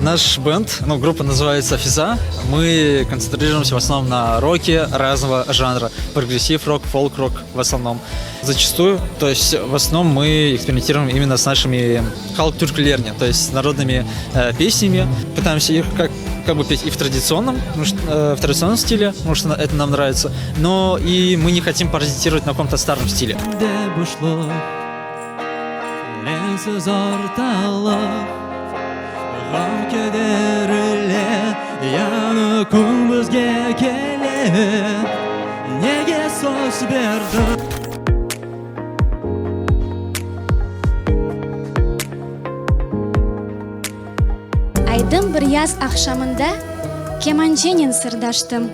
Наш бенд, группа называется Физа. Мы концентрируемся в основном на роке разного жанра. Прогрессив рок, фолк-рок в основном. Зачастую, то есть в основном мы экспериментируем именно с нашими халк-тюрклерни, то есть с народными песнями. Пытаемся их как бы петь и в традиционном стиле, потому что это нам нравится, но и мы не хотим паразитировать на каком-то старом стиле. Айдың бір яз ақшамында кеманченен сырдаштым.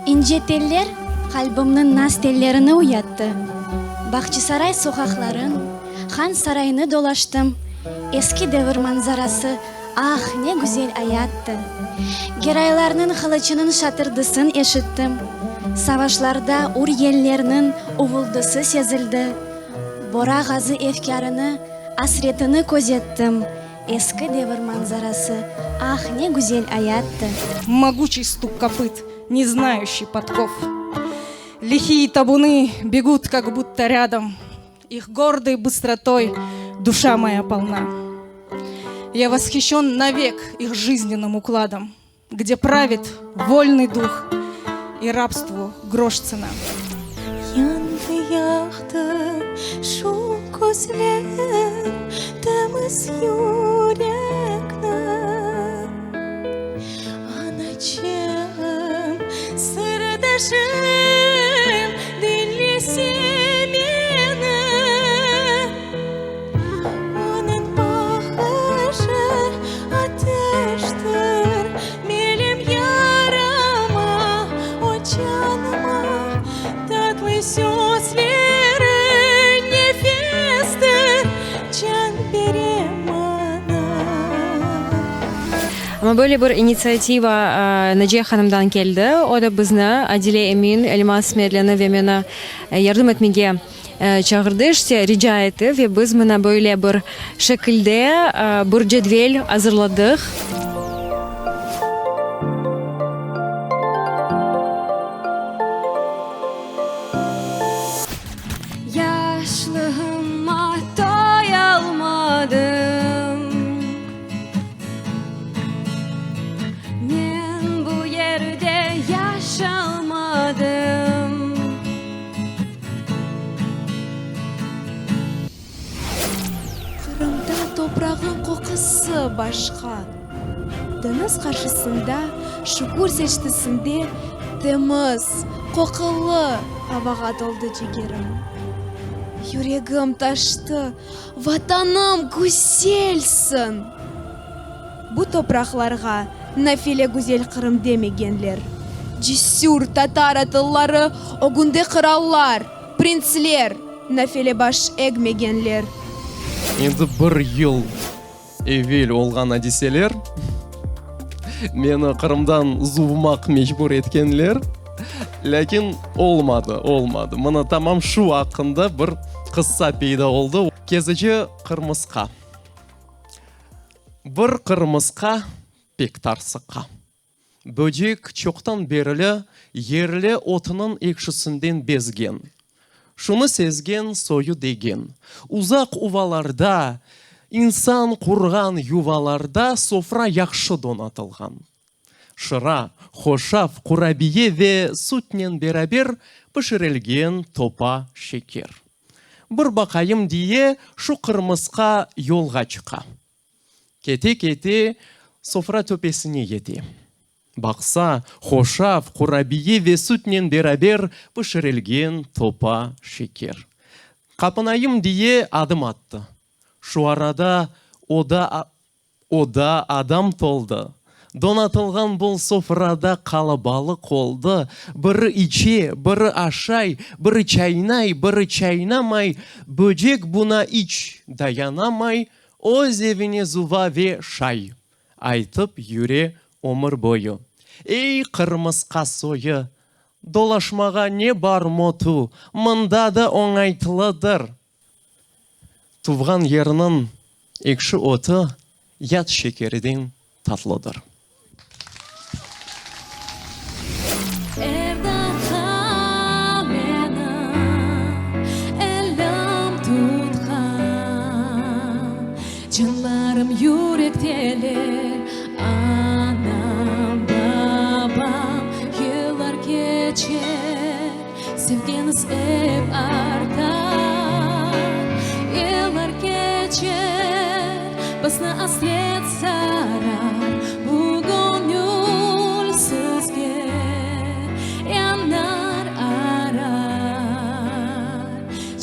Инже теллер қалбымның нас теллеріні уятты. Бақчысарай соқақларын, хан сарайыны долаштым. Eski devir manzarası, ah ne güzel ayatты. Geraylarının kılıçının şatırdısın eşittim. Savaşlarda ur yellerinin uvuldısı sezildi. Bora gazı efkarını, asretini көzettim. Eski devir manzarası, ah ne güzel ayatты. Могучий стук копыт, не знающий подков. Лихие табуны бегут, как будто рядом. Их гордой быстротой душа моя полна. Я восхищен навек их жизненным укладом, где правит вольный дух и рабству грош цена. Yandı yaktı şu gözler, temiz yürekler. Anacığım, sırdaşım, dinlese beni. Onun bakışı ateştir, benim yarama, o canıma. Tatlı sözleri nefestir, can verem ana. Ama böyle bir inisiyativa Naciye Hanım'dan geldi. O da bizni Adile Emin, Elmas Merleni ve bana yardım etmeye çağırdı, işte rica etti ve biz buna böyle bir şekilde bir cedvel hazırladık. Yaşlığıma doyalmadım. Men bu yerde yaşamadım. Kırım'da toprağın kokusu başka. Deniz karşısında, şükür seçtisinde temiz, kokulu havaga doldu ciğerim. Yüreğim taştı, vatanım güzelsin. Bu topraklarga nafile güzel Kırım demegenler. Cesur Tatar atılları, o günde krallar, prinsler, nafile baş egmegenler. Енді бір ел evvel olğana deseler, meni Qırımdan zuvmaq mecbur etkenler, lakin olmadı. Mana tamam şu hakkında bir qissa peyda oldu. Kezici qırmızqa. Bir qırmızqa pek tarsıqa. Böcek çoktan berili yerli otının ekşisinden bezgen. Şunu sezgen soyu degen. Uzak uvalarda, insan kurgan yuvalarda sofra yaxşı donatılgan. Şıra, hoşaf, kurabiye ve sütnen beraber pişirilgen topa şeker. Bir bakayım diye şu kırmızıqa yolga çıqa. Kete sofra töpesine yedi. Baksa, hoşaf, kurabiye ve sütnen beraber pişirilgen topa şeker. Kapınayım diye adım attı. Şu arada oda adam toldu. Donatılgan bol sofrada kalabalık oldu. Biri içe, biri aşay, biri çaynay, biri çaynamay. Böcek buna iç dayanamay. O evine zuva ve şay. Aytıp yüre ömür boyu. Ey kırmızı soyu, dolaşmağa ne бар motu, mında da oңайтылыдыр. Туған yerinin ekşi otu, yat şekerden татлыдыр. Canlarım yürekteler, anam babam, yıllar geçer, sevginiz hep artar. Yıllar geçer, basına hasret sarar, bu gönül sizge yanar arar.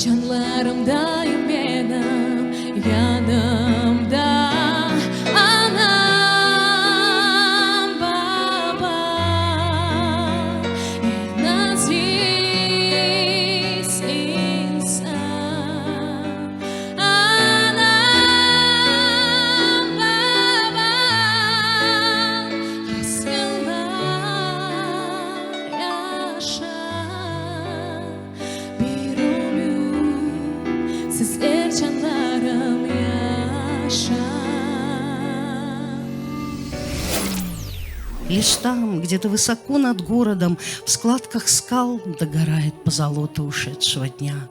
Canlarım daim benim yanımda, anam babam, en aziz insan. Anam babam, yüz yıllar yaşa, bir ömür sizler canlarım yaşa. Лишь там, где-то высоко над городом, в складках скал догорает позолота ушедшего дня.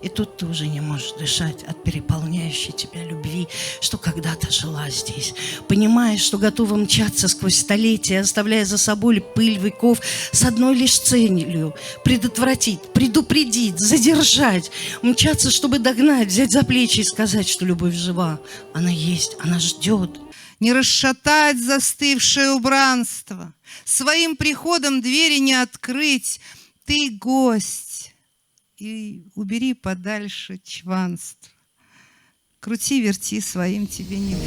И тут ты уже не можешь дышать от переполняющей тебя любви, что когда-то жила здесь. Понимаешь, что готова мчаться сквозь столетия, оставляя за собой пыль веков с одной лишь целью — предотвратить, предупредить, задержать. Мчаться, чтобы догнать, взять за плечи и сказать, что любовь жива. Она есть, она ждет. Не расшатать застывшее убранство, своим приходом двери не открыть. Ты гость, и убери подальше чванство. Крути-верти, своим тебе не быть.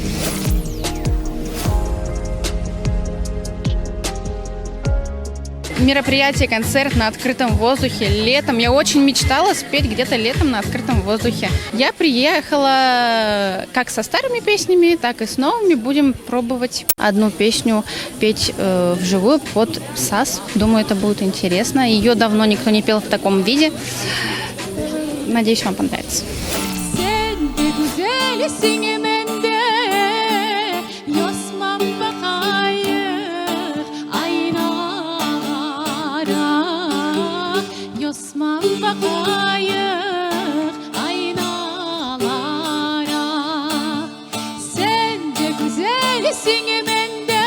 Мероприятие, концерт на открытом воздухе летом. Я очень мечтала спеть где-то летом на открытом воздухе. Я приехала как со старыми песнями, так и с новыми. Будем пробовать одну песню петь вживую под САС. Думаю, это будет интересно. Ее давно никто не пел в таком виде. Надеюсь, вам понравится. Osman bakayım aynalara, sen de güzelsin mende.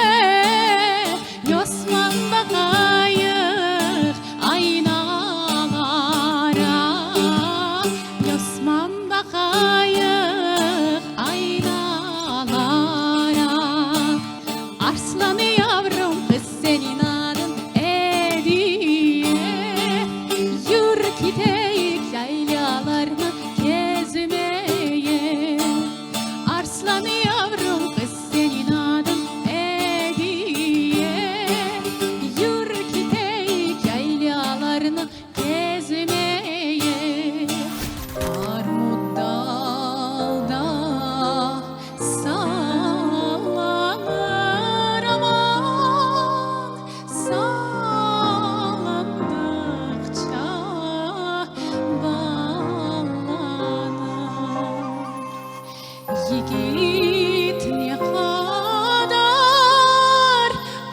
Osman bakayım aynalara, Osman bakayım aynalara. Arslanı yavrum kız senin adın Hediye. Gideyik yaylalarını gezmeye. Arslanı yavrum kız senin adın Hediye. Yürü gideyik yaylalarını gezmeye. Armut dalda sallanır aman, sallandıkça yiğit ne kadar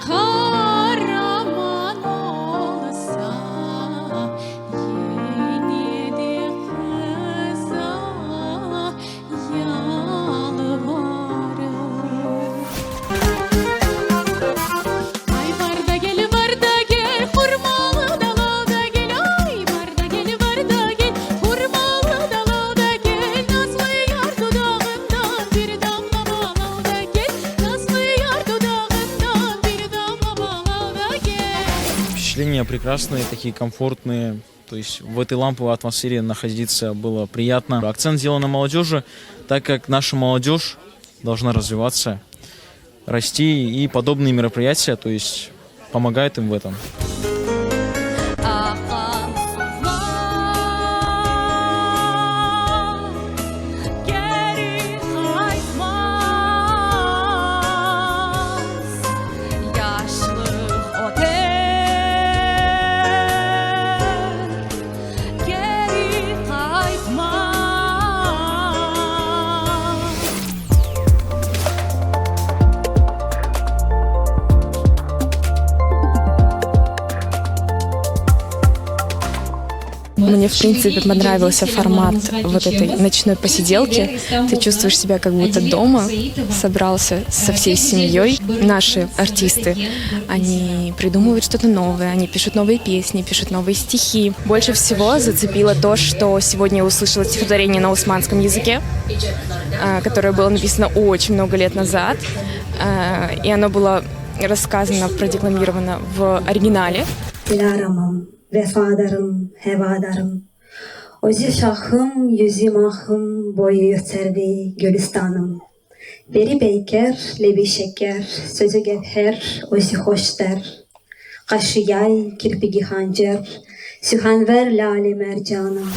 kahraman olsa, yine de kıza yalvarır. Ay var da gel, var da gel, hurmalı dalda gel. Ay var da gel, var da gel, hurmalı dalda gel. Nazlı yar dudağından bir damla bal al da gel. Nazlı yar dudağından bir damla bal al da gel. Впечатления прекрасные, такие комфортные. То есть в этой ламповой атмосфере находиться было приятно. Акцент сделан на молодежи, так как наша молодежь должна развиваться, расти, и подобные мероприятия, то есть помогают им в этом. Akan sular geri kaymaz. Yaşlık otel geri kaymaz. в принципе, понравился формат вот этой ночной посиделки. Ты чувствуешь себя как будто дома, собрался со всей семьей. Наши артисты, они придумывают что-то новое, они пишут новые песни, пишут новые стихи. Больше всего зацепило то, что сегодня я услышала стихотворение на усманском языке, которое было написано очень много лет назад, и оно было рассказано, продекламировано в оригинале. Dilaramam, vefadarım, hevadarım. Ozi şahım, yüzü mahım, boyu gösterdi gülistanım. Beri beyker, lebi şeker, sözü gevher, ozi hoş der. Kaşı yay, kirpigi hancer, sühanver lale mercanım.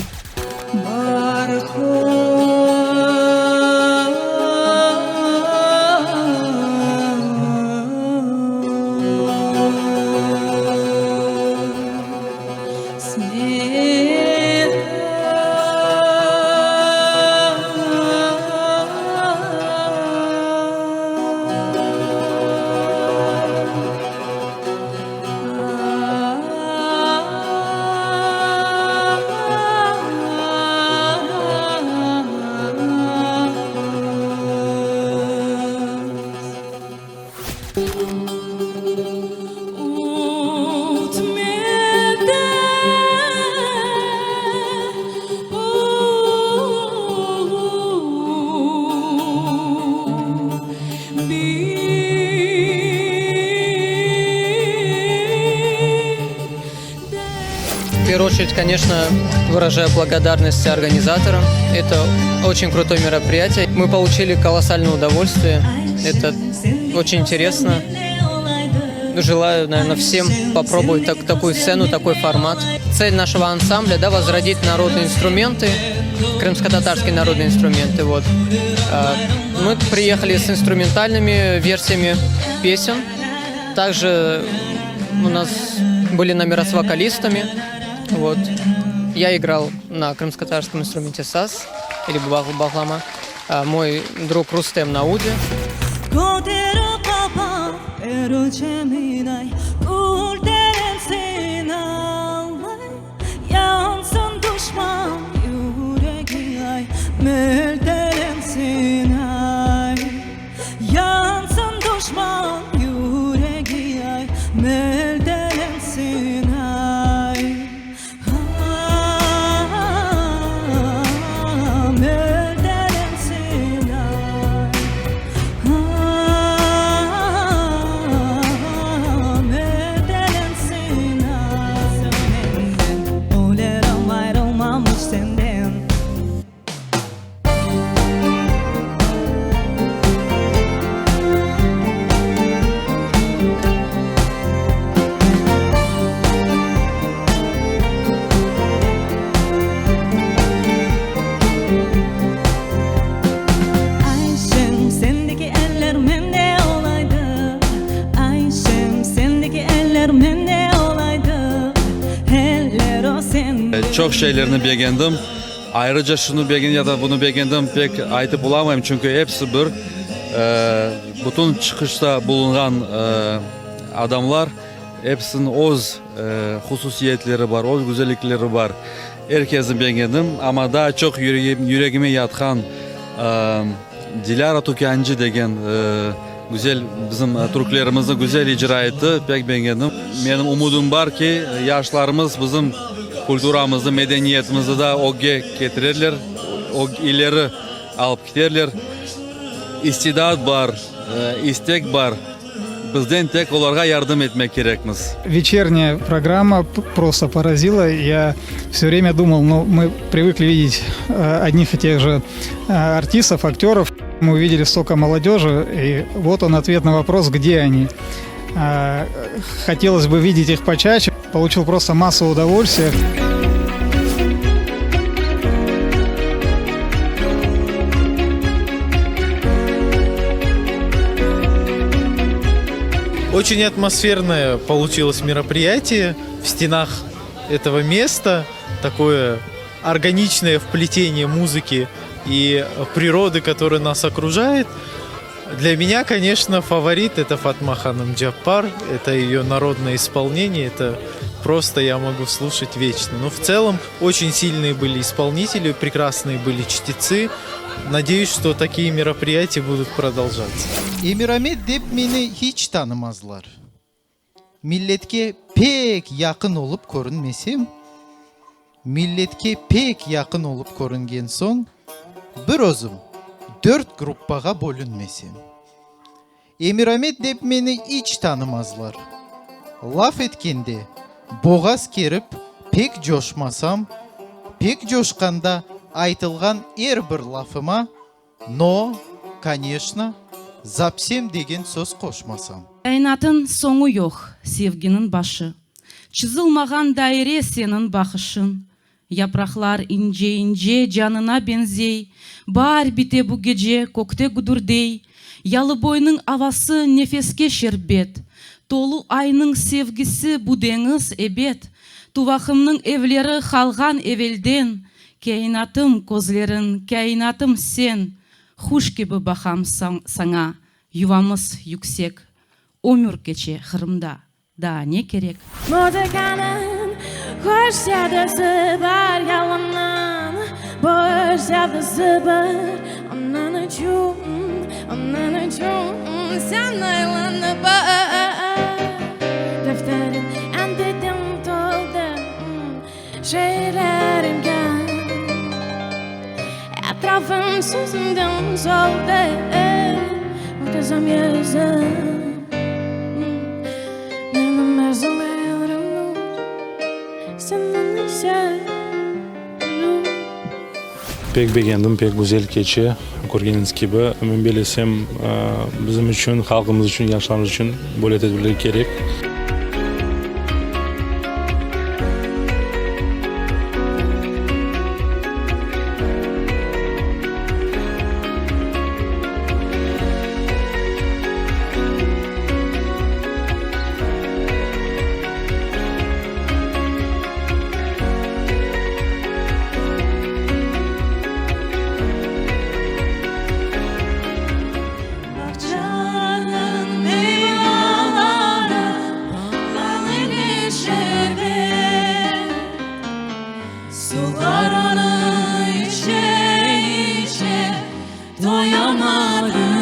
В первую очередь, конечно, выражаю благодарность организаторам. Это очень крутое мероприятие. Мы получили колоссальное удовольствие. Это очень интересно. Желаю, наверное, всем попробовать такую сцену, такой формат. Цель нашего ансамбля, да, возродить народные инструменты, крымско-татарские народные инструменты. Вот. Мы приехали с инструментальными версиями песен. Также у нас были номера с вокалистами. Вот. Я играл на крымско-татарском инструменте саз или баглама. Мой друг Рустем на уде. Çok şeylerini beğendim. Ayrıca şunu beğendim ya da bunu beğendim pek aytıp bulamayım çünkü hepsi bir. Bütün çıkışta bulunan adamlar hepsinin öz hususiyetleri var, öz güzellikleri var. Herkesi beğendim ama daha çok yüreğime yatkan Dilara Tukancı degen güzel bizim Türklerimizi güzel icra etti. Pek beğendim. Benim umudum var ki yaşlarımız bizim kulturamızı, medeniyetimizi de oge getirirler, o ileri alıp giderler. İstidat var, istek var. Bizden tek onlara yardım etmek gerekmiz. Вечерняя программа просто поразила. Я все время думал, ну, мы привыкли видеть одних и тех же артистов, актеров. Мы увидели столько молодежи, и вот он ответ на вопрос, где они. Хотелось бы видеть их почаще. Получил просто массу удовольствия. Очень атмосферное получилось мероприятие в стенах этого места. Такое органичное вплетение музыки и природы, которая нас окружает. Для меня, конечно, фаворит — это Фатма Ханым Джаппар. Это ее народное исполнение. Это просто я могу слушать вечно. Но в целом очень сильные были исполнители, прекрасные были чтецы. Надеюсь, что такие мероприятия будут продолжаться. Эмирамет деп мені hiç tanımazlar. Milletke pek yakın olup görünmesem, milletke pek yakın olup görüngen soң, bir özüm 4 gruppaga bölünmesem. Emiramet деп meni hiç tanımazlar. Laf etkende boğaz kerip pek coşmasam, pek coşkanda айтылған bir lafıma no, конечно, запсем деген söz koşmasam. Kainatın sonu yok, sevginin başı. Çizilmağan daire senin bakışın. Yapraklar ince ince canına benzey. Бар bite bu gece kokte gudurdey. Yalı boyunun havası nefeske şerbet. Tolu ayının sevgisi bu deniz ebet. Tuvakımның evleri halgan evvelden. Kainatım kozlerin, kainatım sen. Huş gibi bakam sana. Yuvamız yüksek. Ömür geçe Kırım'da. Daha ne gerek? Muzikanın hoş sevdası var yalanın. Boş sevdası var. Onun için sen aylanıp defterin endedim doldu. Şeylerim gel. Etrafım sözümden soldu. Muhteşem yüzüm. Pek beğendim, pek güzel keçe. Көргеніңіз gibi, мен белесем, bizim için, halkımız için, yaşlarımız için böyle tedbirler gerek. Sularını içe içe doyamadım.